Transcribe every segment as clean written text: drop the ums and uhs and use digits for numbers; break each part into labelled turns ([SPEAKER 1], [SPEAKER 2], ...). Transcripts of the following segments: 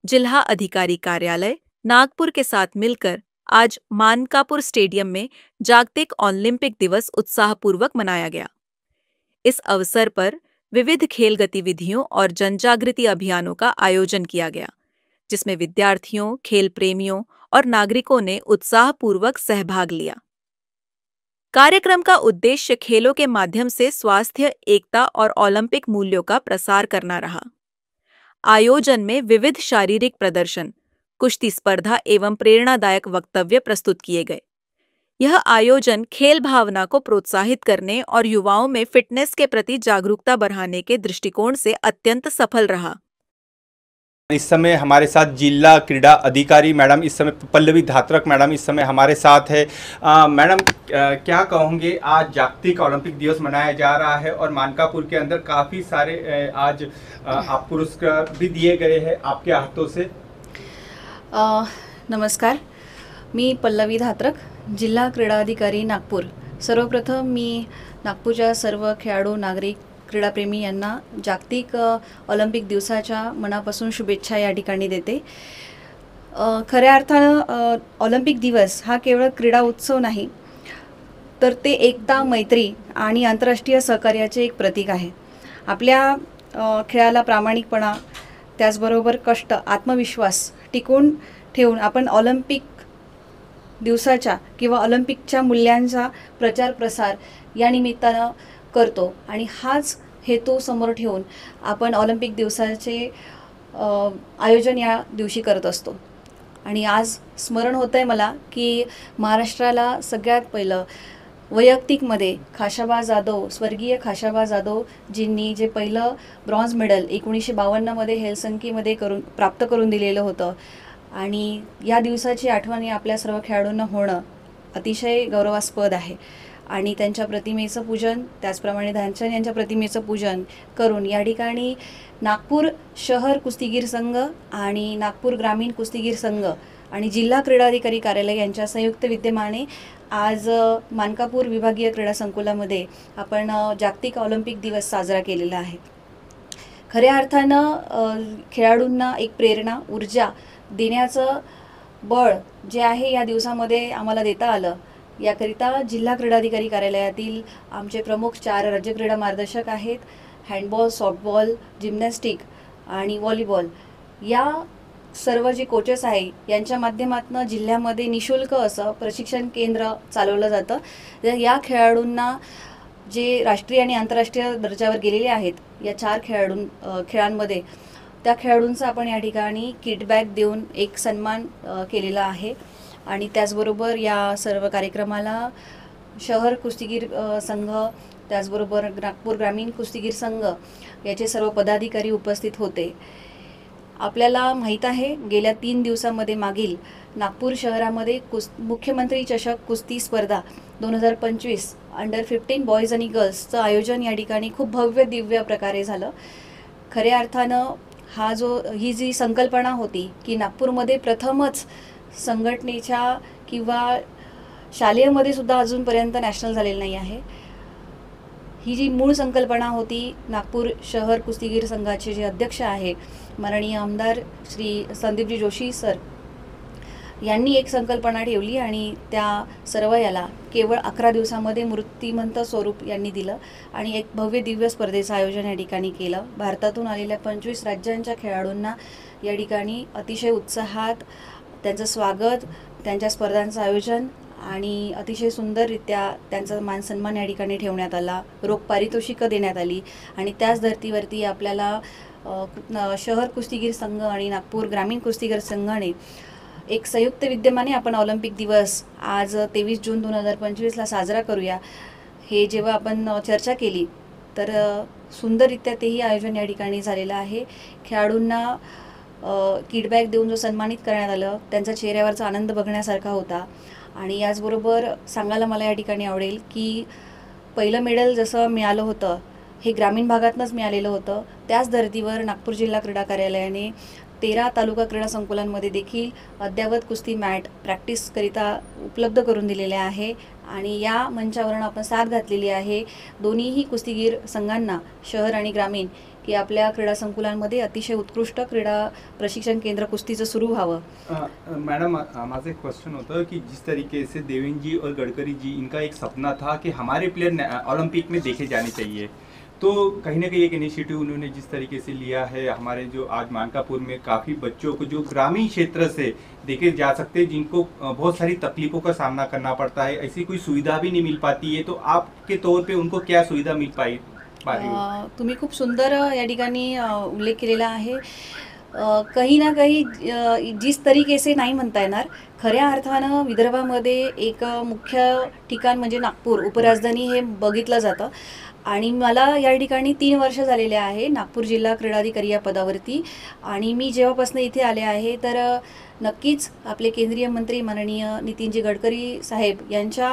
[SPEAKER 1] जिला अधिकारी कार्यालय नागपुर के साथ मिलकर आज मानकापुर स्टेडियम में जागतिक ओलंपिक दिवस उत्साहपूर्वक मनाया गया। इस अवसर पर विविध खेल गतिविधियों और जनजागृति अभियानों का आयोजन किया गया, जिसमें विद्यार्थियों, खेल प्रेमियों और नागरिकों ने उत्साहपूर्वक सहभाग लिया। कार्यक्रम का उद्देश्य खेलों के माध्यम से स्वास्थ्य, एकता और ओलंपिक मूल्यों का प्रसार करना रहा। आयोजन में विविध शारीरिक प्रदर्शन, कुश्ती स्पर्धा एवं प्रेरणादायक वक्तव्य प्रस्तुत किए गए। यह आयोजन खेल भावना को प्रोत्साहित करने और युवाओं में फिटनेस के प्रति जागरूकता बढ़ाने के दृष्टिकोण से अत्यंत सफल रहा।
[SPEAKER 2] इस समय हमारे साथ जिला क्रीड़ा अधिकारी मैडम, इस समय पल्लवी धात्रक मैडम इस समय हमारे साथ है। मैडम, क्या कहोगे, आज जागतिक ओलंपिक दिवस मनाया जा रहा है और मानकापुर के अंदर काफ़ी सारे आज आप पुरस्कार भी दिए गए हैं आपके हाथों से।
[SPEAKER 3] नमस्कार, मी पल्लवी धात्रक, जिल्हा क्रीडा अधिकारी नागपूर। सर्वप्रथम मी नागपूरच्या सर्व खेळाडू, नागरिक, क्रीडाप्रेमी यांना जागतिक ऑलिम्पिक दिवसाच्या मनापासून शुभेच्छा या ठिकाणी देते। खऱ्या अर्थानं ऑलिम्पिक दिवस हा केवळ क्रीडा उत्सव नाही, तर ते एकता, मैत्री आणि आंतरराष्ट्रीय सहकार्याचे एक प्रतीक आहे। आपल्या खेळाला प्रामाणिकपणा, त्याचबरोबर कष्ट, आत्मविश्वास टिकवून ठेवून आपण ऑलिम्पिक दिवसाच्या किंवा ऑलिम्पिकच्या मूल्यांचा प्रचार प्रसार या निमित्तानं करतो आणि हाच हेतू समोर ठेवून आपण ऑलिम्पिक दिवसाचे आयोजन या दिवशी करत असतो। आणि आज स्मरण होतंय मला की महाराष्ट्राला सगळ्यात पहिलं वैयक्तिकमध्ये खाशाबा जाधव, स्वर्गीय खाशाबा जाधव जींनी जे पहिलं ब्रॉन्झ मेडल 1952 मध्ये हेलसिंकीमध्ये प्राप्त करून दिलेलं होतं आणि या दिवसाची आठवण आपल्या सर्व खेळाडूंना होणं अतिशय गौरवास्पद आहे। आणि त्यांच्या प्रतिमेचं पूजन, त्याचप्रमाणे ध्यानचंद यांच्या प्रतिमेचं पूजन करून या ठिकाणी नागपूर शहर कुस्तीगीर संघ आणि नागपूर ग्रामीण कुस्तीगीर संघ आणि जिल्हा क्रीडा अधिकारी कार्यालय यांच्या संयुक्त विद्यमाने आज मानकापूर विभागीय क्रीडा संकुलामध्ये आपण जागतिक ऑलिम्पिक दिवस साजरा केलेला आहे। खऱ्या अर्थानं खेळाडूंना एक प्रेरणा, ऊर्जा देण्याचं बळ जे आहे या दिवसामध्ये आम्हाला देता आलं, याकरिता जिल्हा क्रीडा अधिकारी कार्यालयातील आमचे प्रमुख 4 राज्य क्रीडा मार्गदर्शक आहेत। हँडबॉल, सॉफ्टबॉल, जिम्नॅस्टिक आणि व्हॉलीबॉल या सर्व जे कोचेस आहे यांच्या माध्यमातून जिल्ह्यामध्ये निशुल्क असं प्रशिक्षण केंद्र चालवलं जातं। या खेळाडूंना जे राष्ट्रीय आणि आंतरराष्ट्रीय दर्जावर गेलेले आहेत या 4 खेळांमध्ये त्या खेळाडूंचा आपण या ठिकाणी किट बॅग देऊन एक सन्मान केलेला आहे। आणि त्याचबरोबर या सर्व कार्यक्रमाला शहर कुस्तीगीर संघ, त्याचबरोबर नागपूर ग्रामीण कुस्तीगीर संघ याचे सर्व पदाधिकारी उपस्थित होते। आपल्याला माहीत आहे गेल्या 3 दिवसांमध्ये मागील नागपूर शहरामध्ये मुख्यमंत्री चषक कुस्ती स्पर्धा 2025 अंडर 15 बॉयज आणि गर्ल्सचं आयोजन या ठिकाणी खूप भव्य दिव्य प्रकारे झालं। खऱ्या अर्थानं ही जी संकल्पना होती की नागपूरमध्ये प्रथमच संघटनेच्या किंवा शालेयमध्ये सुद्धा अजूनपर्यंत नॅशनल झालेलं नाही आहे, ही जी मूळ संकल्पना होती नागपूर शहर कुस्तीगीर संघाचे जे अध्यक्ष आहे माननीय आमदार श्री संदीपजी जोशी सर यांनी एक संकल्पना ठेवली आणि त्या सर्व याला केवळ 11 दिवसामध्ये मूर्तिमंत स्वरूप यांनी दिलं आणि एक भव्य दिव्य स्पर्धेचं आयोजन या ठिकाणी केलं। भारतातून आलेल्या 25 राज्यांच्या खेळाडूंना या ठिकाणी अतिशय उत्साहात त्यांचं स्वागत, त्यांच्या स्पर्धांचं आयोजन आणि अतिशय सुंदररित्या त्यांचा मान सन्मान या ठिकाणी ठेवण्यात आला। रोख पारितोषिकं देण्यात आली आणि त्याच धर्तीवरती आपल्याला शहर कुस्तीगीर संघ आणि नागपूर ग्रामीण कुस्तीगीर संघाने एक संयुक्त विद्यमाने आपण ऑलिम्पिक दिवस आज 23 जून 2025ला साजरा करूया हे जेव्हा आपण चर्चा केली तर सुंदररित्या तेही आयोजन या ठिकाणी झालेलं आहे। खेळाडूंना किटबॅग देऊन जो सन्मानित करण्यात आलं त्यांचा चेहऱ्यावरचा आनंद बघण्यासारखा होता। आणि याचबरोबर सांगायला मला या ठिकाणी आवडेल की पहिलं मेडल जसं मिळालं होतं हे ग्रामीण भागातूनच मिळालेलं होतं, त्याच धर्तीवर नागपूर जिल्हा क्रीडा कार्यालयाने 13 तालुका क्रीडा संकुलांमध्ये देखील अद्ययावत कुस्ती मॅट प्रॅक्टिसकरिता उपलब्ध करून दिलेले आहे आणि या मंचावरून आपण साथ घातलेली आहे दोन्हीही कुस्तीगीर संघांना, शहर आणि ग्रामीण की आपल्या क्रीडा संकुलांमध्ये अतिशय उत्कृष्ट क्रीडा प्रशिक्षण केंद्र कुस्तीचं सुरू व्हावं।
[SPEAKER 2] मैडम माझा एक क्वेश्चन होता कि जिस तरीके से देवेंद्र जी और गडकरी जी, इनका एक सपना था कि हमारे प्लेयर ओलंपिक में देखे जाने चाहिए, तो कहीं ना कहीं एक इनिशिएटिव उन्होंने जिस तरीके से लिया है, हमारे जो आज मानकापुर में काफ़ी बच्चों को जो ग्रामीण क्षेत्र से देखे जा सकते हैं, जिनको बहुत सारी तकलीफों का सामना करना पड़ता है, ऐसी कोई सुविधा भी नहीं मिल पाती है, तो आपके तौर पे उनको क्या सुविधा मिल पा रही हो?
[SPEAKER 3] तुम्ही खूप सुंदर या ठिकाणी उल्लेख केलेला आहे। काही ना काही जिस तरीके से नाही म्हणता येणार, खऱ्या अर्थानं विदर्भामध्ये एक मुख्य ठिकाण म्हणजे नागपूर उपराजधानी हे बघितलं जातं आणि मला या ठिकाणी 3 वर्ष झालेले आहे नागपूर जिल्हा क्रीडाधिकारी या पदावरती। आणि मी जेव्हापासून इथे आले आहे तर नक्कीच आपले केंद्रीय मंत्री माननीय नितीनजी गडकरी साहेब यांच्या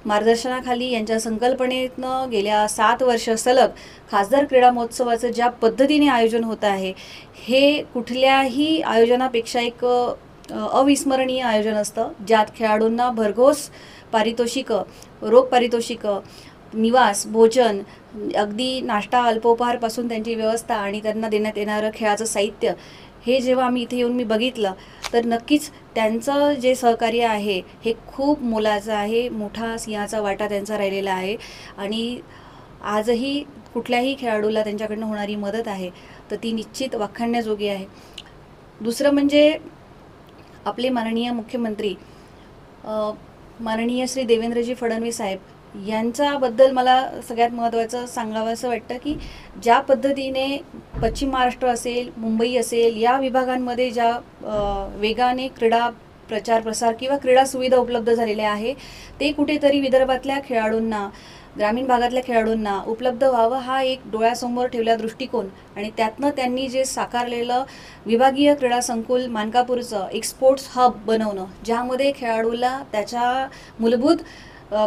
[SPEAKER 3] मार्गदर्शनाखाली, यांच्या संकल्पनेतनं गेल्या 7 वर्ष सलग खासदार क्रीडा महोत्सवाचं ज्या पद्धतीने आयोजन होत आहे, हे कुठल्याही आयोजनापेक्षा एक अविस्मरणीय आयोजन असतं, ज्यात खेळाडूंना भरघोस पारितोषिकं, रोख पारितोषिकं, निवास, भोजन, अगदी नाश्ता अल्पोपहारपासून त्यांची व्यवस्था आणि त्यांना देण्यात येणारं खेळाचं साहित्य, हे जेव्हा आम्ही इथे येऊन मी बघितलं तर नक्कीच त्यांचं जे सहकार्य आहे हे खूप मोलाचं आहे, मोठा सिंहाचा वाटा त्यांचा राहिलेला आहे। आणि आजही कुठल्याही खेळाडूला त्यांच्याकडनं होणारी मदत आहे तर ती निश्चित वाखाणण्याजोगी आहे। दुसरं म्हणजे आपले माननीय मुख्यमंत्री माननीय श्री देवेंद्रजी फडणवीस साहेब यांच्याबद्दल मला सगळ्यात महत्त्वाचं सांगावंसं वाटतं की ज्या पद्धतीने पश्चिम महाराष्ट्र असेल, मुंबई असेल, या विभागांमध्ये ज्या वेगाने क्रीडा प्रचार प्रसार किंवा क्रीडा सुविधा उपलब्ध झालेल्या आहे, ते कुठेतरी विदर्भातल्या खेळाडूंना, ग्रामीण भागातल्या खेळाडूंना उपलब्ध व्हावं, हा एक डोळ्यासमोर ठेवलेला दृष्टिकोन आणि त्यातनं त्यांनी जे साकारलेलं विभागीय क्रीडा संकुल मानकापूरचं एक स्पोर्ट्स हब बनवणं, ज्यामध्ये खेळाडूला त्याच्या मूलभूत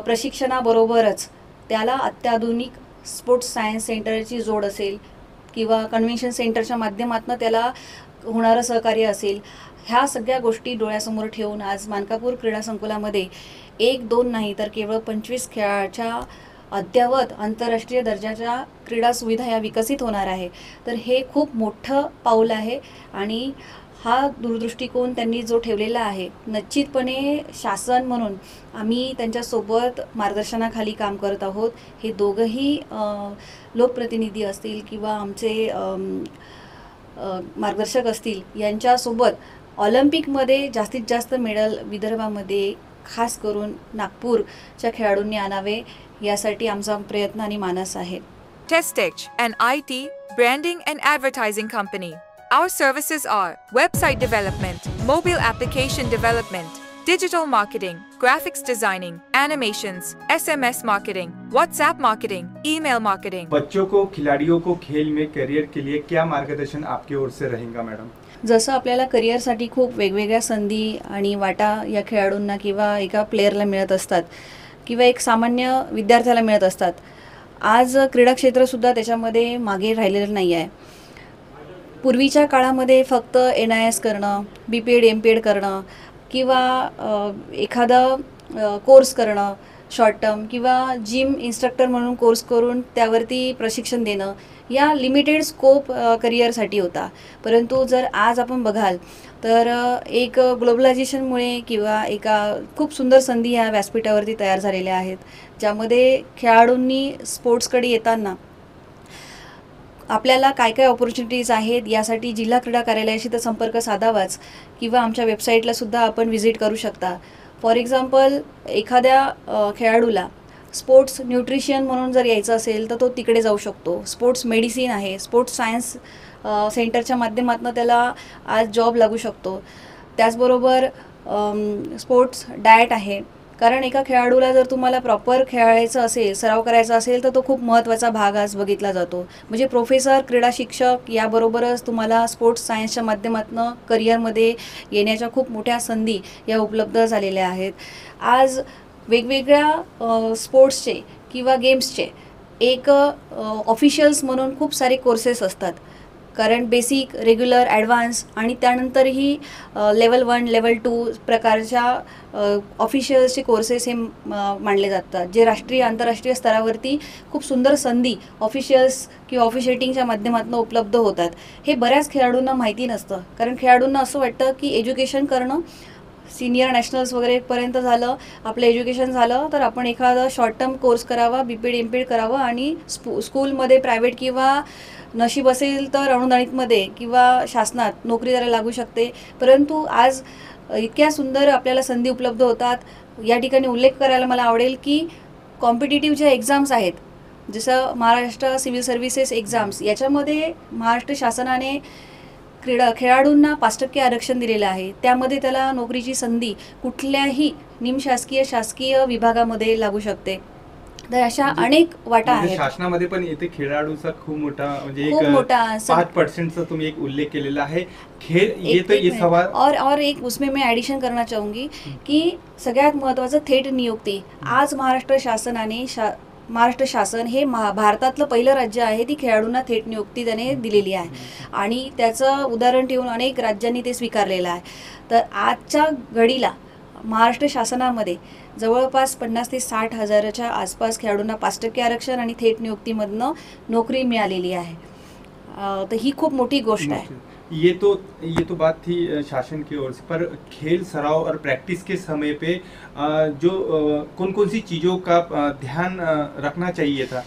[SPEAKER 3] प्रशिक्षणाबरोबरच त्याला अत्याधुनिक स्पोर्ट्स सायन्स सेंटरची जोड असेल किंवा कन्व्हेन्शन सेंटरच्या माध्यमातून त्याला होणारं सहकार्य असेल, ह्या सगळ्या गोष्टी डोळ्यासमोर ठेवून आज मानकापूर क्रीडा संकुलामध्ये 1-2 नाही तर केवळ 25 खेळाच्या अद्ययावत आंतरराष्ट्रीय दर्जाच्या क्रीडा सुविधा या विकसित होणार आहे। तर हे खूप मोठं पाऊल आहे आणि हा दूरदृष्टिकोन त्यांनी जो ठेवलेला आहे, निश्चितपणे शासन म्हणून आम्ही त्यांच्यासोबत मार्गदर्शनाखाली काम करत आहोत। हे दोघंही लोकप्रतिनिधी असतील किंवा आमचे मार्गदर्शक असतील, यांच्यासोबत ऑलिम्पिकमध्ये जास्तीत जास्त मेडल विदर्भामध्ये खास करून नागपूरच्या खेळाडूंनी आणावे, यासाठी आमचा प्रयत्न आणि मानस आहे।
[SPEAKER 4] Testech, an IT, branding and advertising company. Our services are website development, mobile application development, digital marketing, graphics designing, animations, SMS marketing, WhatsApp marketing, email marketing.
[SPEAKER 2] बच्चों को, खिलाड़ियों को खेल में करियर के लिए क्या मार्गदर्शन आपकी ओर से रहेगा मैडम?
[SPEAKER 3] जसं आपल्याला करिअरसाठी खूप वेगवेगळ्या संधी आणि वाटा या खेळाडूंना किंवा एका प्लेयरला मिळत असतात किंवा एक सामान्य विद्यार्थ्याला मिळत असतात, आज क्रीडा क्षेत्रसुद्धा त्याच्यामध्ये मागे राहिलेलं नाही आहे। पूर्वीच्या काळामध्ये फक्त NIS करणं, BPED MPED करणं किंवा एखादा कोर्स करणं शॉर्ट टर्म किंवा जिम इन्स्ट्रक्टर म्हणून कोर्स करून त्यावरती प्रशिक्षण देणं, या लिमिटेड स्कोप करिअरसाठी होता। परंतु जर आज आपण बघाल तर एक ग्लोबलायझेशनमुळे किंवा एका खूप सुंदर संधी ह्या व्यासपीठावरती तयार झालेल्या आहेत, ज्यामध्ये खेळाडूंनी स्पोर्ट्सकडे येताना आपल्याला काय काय ऑपॉर्च्युनिटीज आहेत यासाठी जिल्हा क्रीडा कार्यालयाशी तर संपर्क साधावाच किंवा आमच्या वेबसाईटला सुद्धा आपण व्हिजिट करू शकता। फॉर एक्झाम्पल, एखाद्या खेळाडूला स्पोर्ट्स न्यूट्रिशन म्हणून जर यायचं असेल तर तो तिकडे जाऊ शकतो। स्पोर्ट्स मेडिसिन आहे, स्पोर्ट्स सायन्स सेंटरच्या माध्यमातून त्याला आज जॉब लागू शकतो। त्याचबरोबर स्पोर्ट्स डाएट आहे, कारण एका खेळाडूला जर तुम्हाला प्रॉपर खेळायचं असेल, सराव करायचा असेल तर तो खूप महत्त्वाचा भाग आज बघितला जातो। म्हणजे प्रोफेसर, क्रीडा शिक्षक याबरोबरच तुम्हाला स्पोर्ट्स सायन्सच्या माध्यमातून करिअरमध्ये येण्याच्या खूप मोठ्या संधी या उपलब्ध झालेल्या आहेत। आज वेगवेगळ्या स्पोर्ट्सचे किंवा गेम्सचे एक ऑफिशियल्स म्हणून खूप सारे कोर्सेस असतात, कारण बेसिक, रेग्युलर, ॲडव्हान्स आणि त्यानंतरही लेवल 1, लेवल 2 प्रकारच्या ऑफिशियल्सचे कोर्सेस हे मानले जातात, जे राष्ट्रीय आंतरराष्ट्रीय स्तरावरती खूप सुंदर संधी ऑफिशियल्स किंवा ऑफिशिएटिंगच्या माध्यमातून उपलब्ध होतात. हे बऱ्याच खेळाडूंना माहिती नसतं, कारण खेळाडूंना असं वाटतं की एज्युकेशन करणं सीनियर नॅशनल्स वगैरेपर्यंत झालं, आपलं एज्युकेशन झालं तर आपण एखादा शॉर्ट टर्म कोर्स करावा, BPED MPED करावं आणि स्कूलमध्ये प्रायव्हेट किंवा नशीब असेल तर अनुदानितमध्ये किंवा शासनात नोकरी द्यायला लागू शकते. परंतु आज इतक्या सुंदर आपल्याला संधी उपलब्ध होतात. या ठिकाणी उल्लेख करायला मला आवडेल की कॉम्पिटिटिव्ह ज्या एक्झाम्स आहेत, जसं महाराष्ट्र सिव्हिल सर्व्हिसेस एक्झाम्स, याच्यामध्ये महाराष्ट्र शासनाने खेळाडूंना 5% आरक्षण दिलेलं आहे. त्यामध्ये त्याला नोकरीची संधी कुठल्याही निमशासकीय शासकीय विभागामध्ये लागू शकते. तर अशा अनेक वाटा आहेत.
[SPEAKER 2] शासनामध्ये पण येथे खेळाडूचा खूप मोठा म्हणजे
[SPEAKER 3] खूप मोठा
[SPEAKER 2] 5% तुम्ही एक उल्लेख केलेला आहे. खेल ये तो ये सवाल
[SPEAKER 3] और एक उसमें मैं एडिशन करना चाहूँगी की सगळ्यात महत्त्वाचं थेट नियुक्ती. आज महाराष्ट्र शासन हे भारतातलं पहिलं राज्य आहे ती खेळाडूंना थेट नियुक्ती त्याने दिलेली आहे आणि त्याचं उदाहरण ठेवून अनेक राज्यांनी ते स्वीकारलेलं आहे. तर आजच्या घडीला महाराष्ट्र शासनामध्ये जवळपास 50 ते 60 हजाराच्या आसपास खेळाडूंना 5% आरक्षण आणि थेट नियुक्तीमधनं नोकरी मिळालेली आहे. तर ही खूप मोठी गोष्ट आहे.
[SPEAKER 2] ये तो बात थी शासन की ओर से, पर खेल सराव और प्रैक्टिस के समय पे जो कौन सी चीज़ों का ध्यान रखना चाहिए था?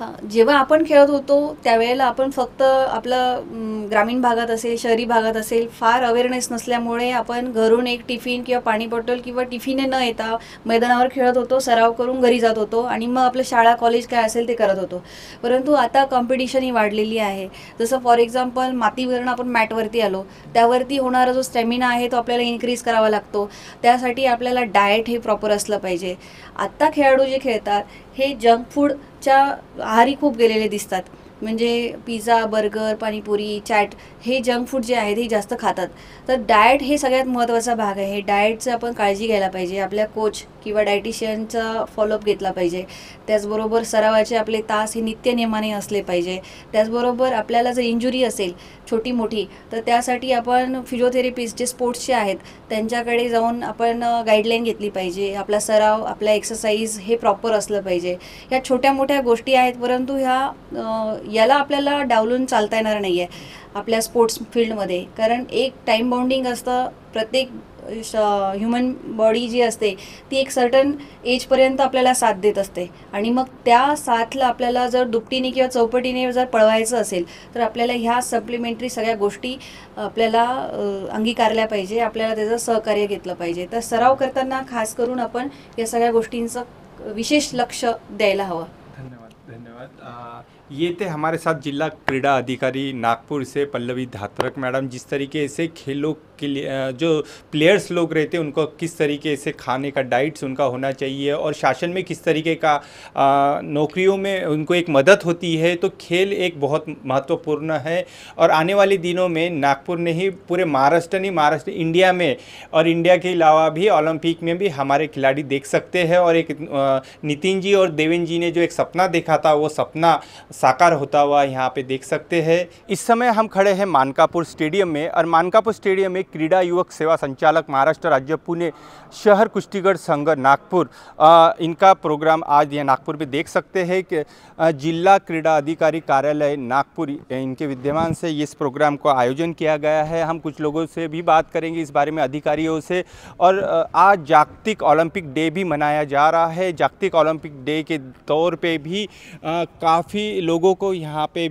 [SPEAKER 3] हां, जेव्हा आपण खेळत होतो त्यावेळेला आपण फक्त आपलं ग्रामीण भागात असेल, शहरी भागात असेल, फार अवेअरनेस नसल्यामुळे आपण घरून एक टिफिन किंवा पाणी बॉटल किंवा टिफिने न येता मैदानावर खेळत होतो, सराव करून घरी जात होतो आणि मग आपलं शाळा कॉलेज काय असेल ते करत होतो. परंतु आता कॉम्पिटिशन ही वाढलेली आहे. जसं फॉर एक्झाम्पल मातीवरून आपण मॅटवरती आलो, त्यावरती होणारा जो स्टॅमिना आहे तो आपल्याला इन्क्रीज करावा लागतो. त्यासाठी आपल्याला डाएट हे प्रॉपर असलं पाहिजे. आत्ता खेळाडू जे खेळतात हे जंक फूडच्या आहारी खूप गेलेले दिसतात. म्हणजे पिझ्झा, बर्गर, पाणीपुरी, चॅट हे जंक फूड जे आहेत हे जास्त खातात. तर डाएट हे सगळ्यात महत्त्वाचा भाग आहे. डाएटचं आपण काळजी घ्यायला पाहिजे. आपल्या कोच किंवा डायटिशियनचा फॉलोअप घेतला पाहिजे. त्याचबरोबर सरावाचे आपले तास हे नित्यनेमाने असले पाहिजे. त्याचबरोबर आपल्याला जर इंजुरी असेल छोटी मोठी तर त्यासाठी आपण फिजिओथेरपिस्ट जे स्पोर्ट्सचे आहेत त्यांच्याकडे जाऊन आपण गाईडलाईन घेतली पाहिजे. आपला सराव, आपला एक्सरसाइज हे प्रॉपर असलं पाहिजे. ह्या छोट्या मोठ्या गोष्टी आहेत, परंतु याला आपल्याला डावलून चालता येणार नाही आहे आपल्या स्पोर्ट्स फील्डमध्ये. कारण एक टाईम बाउंडिंग असतं. प्रत्येक ह्युमन बॉडी जी असते ती एक सर्टन एजपर्यंत आपल्याला साथ देत असते आणि मग त्या साथला आपल्याला जर दुपटीने किंवा चौपटीने जर पळवायचं असेल तर आपल्याला ह्या सप्लिमेंटरी सगळ्या गोष्टी आपल्याला अंगीकारल्या पाहिजे. आपल्याला त्याचं सहकार्य घेतलं पाहिजे. तर सराव करताना खास करून आपण या सगळ्या गोष्टींचं विशेष लक्ष द्यायला हवं.
[SPEAKER 2] धन्यवाद. ये थे हमारे साथ जिला क्रीड़ा अधिकारी नागपुर से पल्लवी धात्रक मैडम. जिस तरीके से खेलों के लिए जो प्लेयर्स लोग रहते हैं उनको किस तरीके से खाने का डाइट्स उनका होना चाहिए और शासन में किस तरीके का नौकरियों में उनको एक मदद होती है, तो खेल एक बहुत महत्वपूर्ण है. और आने वाले दिनों में नागपुर ने ही पूरे महाराष्ट्र इंडिया में और इंडिया के अलावा भी ओलंपिक में भी हमारे खिलाड़ी देख सकते हैं. और एक नितिन जी और देवेंद्र जी ने जो एक सपना देखा था वो सपना साकार होता हुआ यहाँ पे देख सकते हैं. इस समय हम खड़े हैं मानकापुर स्टेडियम में और मानकापुर स्टेडियम में क्रीडा युवक सेवा संचालक महाराष्ट्र राज्य पुणे शहर कुश्तीगढ़ संघ नागपुर, इनका प्रोग्राम आज यहाँ नागपुर में देख सकते हैं कि जिला क्रीड़ा अधिकारी कार्यालय नागपुर इनके विद्यमान से इस प्रोग्राम को आयोजन किया गया है. हम कुछ लोगों से भी बात करेंगे इस बारे में, अधिकारियों से. और आज जागतिक ओलंपिक डे भी मनाया जा रहा है. जागतिक ओलंपिक डे के तौर पे भी काफ़ी लोगों को यहाँ पे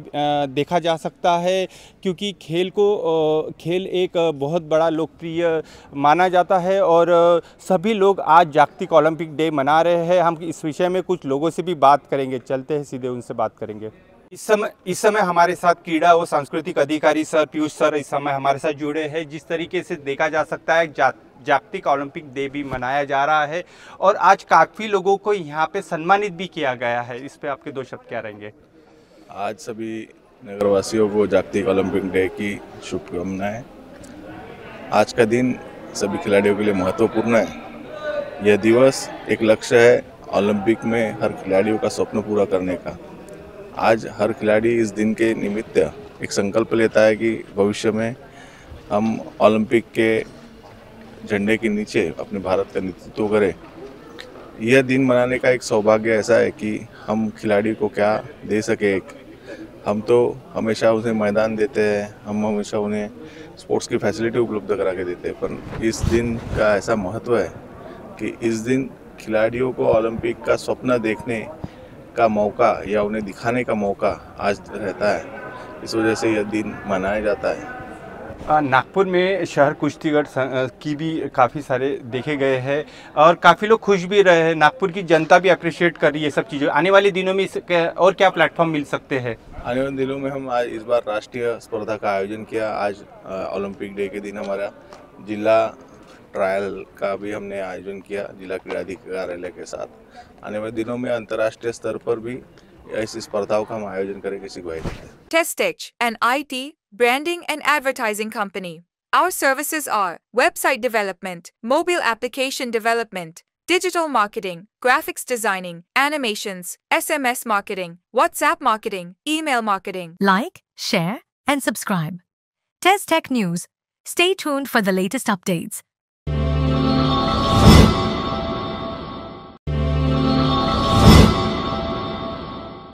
[SPEAKER 2] देखा जा सकता है, क्योंकि खेल एक बहुत बड़ा लोकप्रिय माना जाता है और सभी लोग आज जागतिक ओलंपिक डे मना रहे हैं. हम इस विषय में कुछ लोगों से भी बात करेंगे. चलते हैं सीधे उनसे बात करेंगे. इस समय हमारे साथ क्रीड़ा व सांस्कृतिक अधिकारी सर पीयूष सर इस समय हमारे साथ जुड़े हैं. जिस तरीके से देखा जा सकता है जागतिक ओलंपिक डे भी मनाया जा रहा है और आज काफ़ी लोगों को यहाँ पे सम्मानित भी किया गया है. इस पे आपके 2 शब्द क्या रहेंगे?
[SPEAKER 5] आज सभी नगरवासियों को जागतिक ओलंपिक डे की शुभकामनाएं. आज का दिन सभी खिलाड़ियों के लिए महत्वपूर्ण है. यह दिवस एक लक्ष्य है ओलंपिक में हर खिलाड़ियों का स्वप्न पूरा करने का. आज हर खिलाड़ी इस दिन के निमित्त एक संकल्प लेता है कि भविष्य में हम ओलंपिक के झंडे के नीचे अपने भारत का नेतृत्व करें। यह दिन मनाने का एक सौभाग्य ऐसा है कि हम खिलाड़ी को क्या दे सके। हम तो हमेशा उन्हें मैदान देते हैं, हम हमेशा उन्हें स्पोर्ट्स की फैसिलिटी उपलब्ध करा के देते हैं, पर इस दिन का ऐसा महत्व है कि इस दिन खिलाड़ियों को ओलंपिक का सपना देखने का मौका या उन्हें दिखाने का मौका आज रहता है। इस वजह से यह दिन मनाया जाता है।
[SPEAKER 2] नागपुर में शहर कुश्तीगढ़ की भी काफ़ी सारे देखे गए हैं और काफ़ी लोग खुश भी रहे हैं। नागपुर की जनता भी अप्रिशिएट कर रही है सब चीज़ें। आने वाले दिनों में और क्या प्लेटफॉर्म मिल सकते हैं?
[SPEAKER 5] आने वाले दिनों में हम आज इस बार राष्ट्रीय स्पर्धा का आयोजन किया। आज ओलंपिक डे के दिन हमारा जिला ट्रायल का भी हमने आयोजन किया जिला क्रीड़ा अधिकारियों के साथ। आने वाले दिनों में अंतर्राष्ट्रीय स्तर पर भी ऐसी स्पर्धाओं का हम आयोजन करेंगे, इसी देते हैं।
[SPEAKER 4] Testech, an IT, branding and advertising company. Our services are website development, mobile application development, digital marketing, graphics designing, animations, SMS marketing, WhatsApp marketing, email marketing.
[SPEAKER 6] Like, share, and subscribe. Test Tech News. Stay tuned for the latest updates.